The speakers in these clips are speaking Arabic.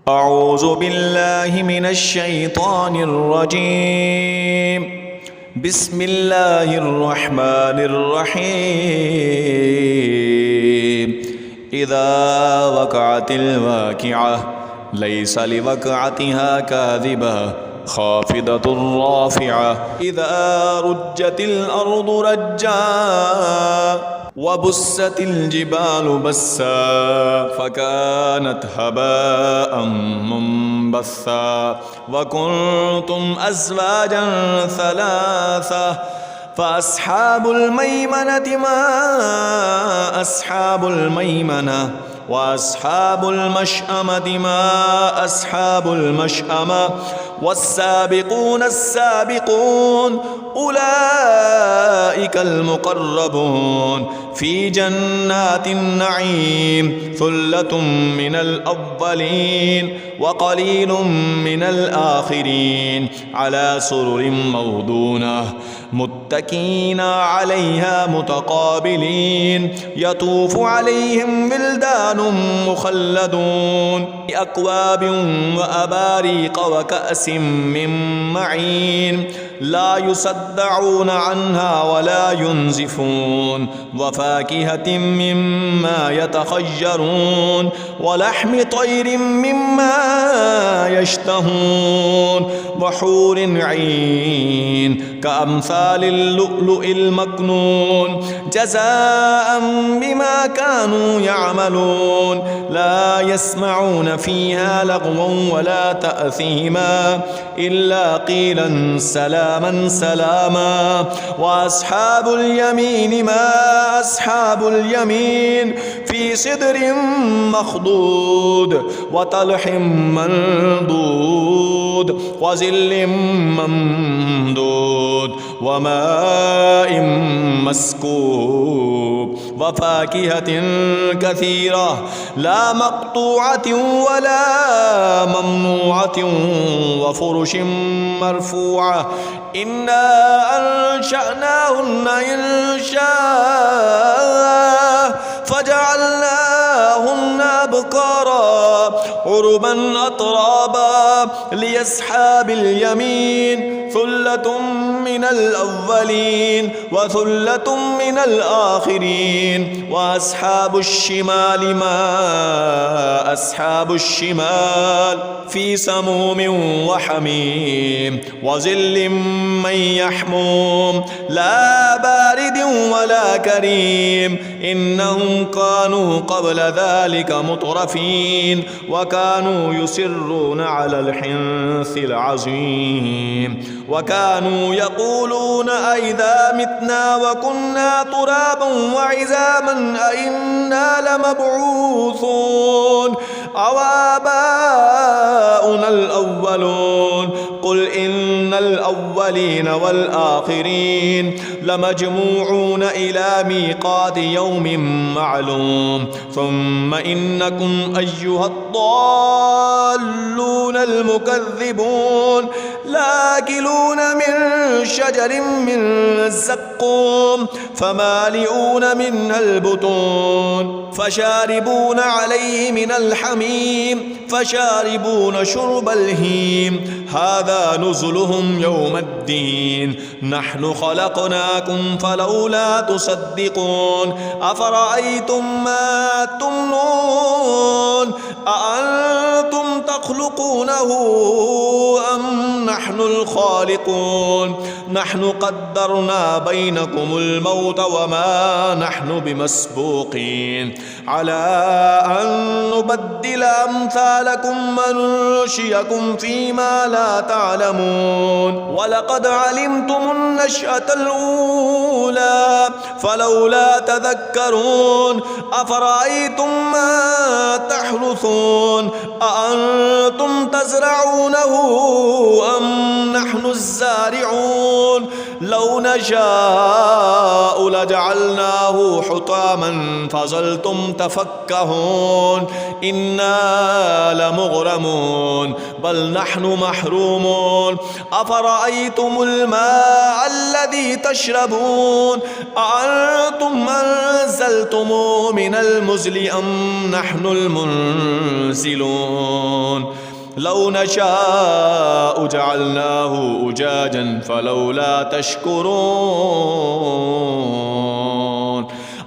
أعوذ بالله من الشيطان الرجيم. بسم الله الرحمن الرحيم. إذا وقعت الواقعة ليس لوقعتها كاذبة خافضة رافعة. إذا رجت الأرض رجا وبست الجبال بسا فكانت هباء منبثا وكنتم أزواجا ثلاثة فأصحاب الميمنة ما أصحاب الميمنة وأصحاب المشأمة ما أصحاب المشأمة والسابقون السابقون أولئك المقربون في جنات النعيم. ثلة من الأولين وقليل من الآخرين على سرر موضونة متكئين عليها متقابلين. يطوف عليهم ولدان مخلدون بأكواب وأباريق وكأس من معين لا يصدعون عنها ولا ينزفون وفاكهة مما يتخيرون ولحم طير مما يشتهون وحور عين كأمثال اللؤلؤ المكنون جزاء بما كانوا يعملون. لا يسمعون فيها لغوا ولا تأثيما إلا قيلا سلاما سلاما. وأصحاب اليمين ما أصحاب اليمين في سدر مخضود وطلح منضود وظل ممدود وماء مسكوب وفاكهة كثيرة لا مقطوعة ولا ممنوعة وفرش مرفوعة. إنا أنشأناهن إنشاء فجعلناهن أبكارا عربا أترابا لأصحاب اليمين ثلة من الأولين وثلة من الآخرين. وأصحاب الشمال ما أصحاب الشمال في سموم وحميم وظل من يحموم لا بارد ولا كريم. إنهم كانوا قبل ذلك مترفين وكانوا يصرون على الحنث العظيم وكانوا يقولون أئذا متنا وكنا ترابا وعظاما أئنا لمبعوثون أو آباؤنا الأولون. قل إن الأولين والآخرين لمجموعون إلى ميقات يوم معلوم. ثم إنكم أيها الضالون المكذبون لآكلون من شجر من الزقوم فمالئون منها البطون فشاربون عليه من الحميم فشاربون شرب الهيم. هذا نزلهم يوم الدين. نحن خلقناكم فلولا تصدقون. أفرأيتم ما تمنون أأنتم تخلقونه أم نحن الخالقون. نحن قدرنا بينكم الموت وما نحن بمسبوقين على أن نبدل أمثالكم وننشئكم فيما لا تعلمون. ولقد علمتم النشأة الأولى فلولا تذكرون. أفرأيتم ما تحرثون أأنتم تزرعونه أم نحن الزارعون. لو نشاء لجعلناه حطاما فظلتم تفكهون. إنا لمغرمون بل نحن محرومون. أفرأيتم الماء الذي تشربون أأنتم أنزلتموه من المزل أم نحن المنزلون. لو نشاء جعلناه أجاجا فلولا تشكرون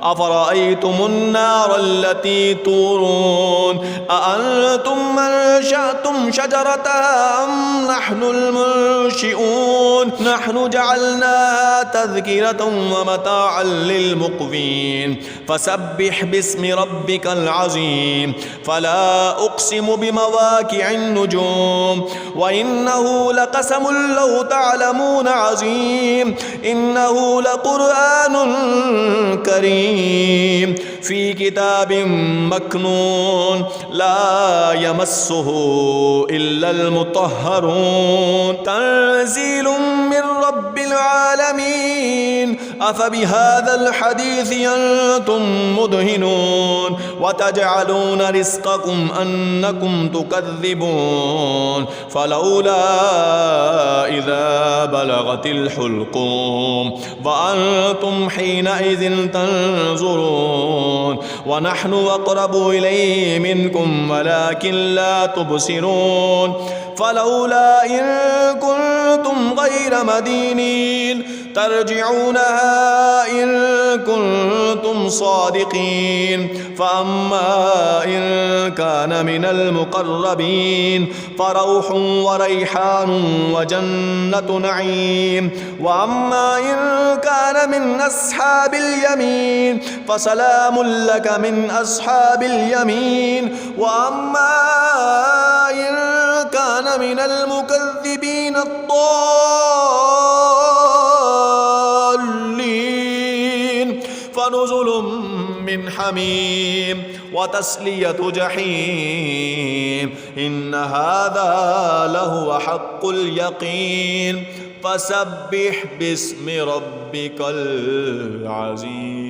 أفرأيتم النار التي تورون أأنتم أنشأتم شجرتها أم نحن المنشئون نحن جعلناها تذكرة ومتاعا للمقوين فسبح باسم ربك العظيم فلا أقسم بمواقع النجوم وإنه لقسم لو تعلمون عظيم إنه لقرآن كريم في كتاب مكنون لا يمسه إلا المطهرون تنزيل من رب العالمين أفبهذا الحديث أنتم مدهنون وتجعلون رزقكم أنكم تكذبون فلولا إذا بلغت الحلقوم وأنتم حينئذ تنظرون ونحن أقرب إليه منكم ولكن لا تبصرون فلولا إن كنتم غير مدينين ترجعونها إن كنتم صادقين فأما إن كان من المقربين فروح وريحان وجنة نعيم وأما إن كان من أصحاب اليمين فسلام لك من أصحاب اليمين وأما إن كان من المكذبين الضالين فنزل من حميم وتسلية جحيم إن هذا لهو حق اليقين فسبح باسم ربك العظيم.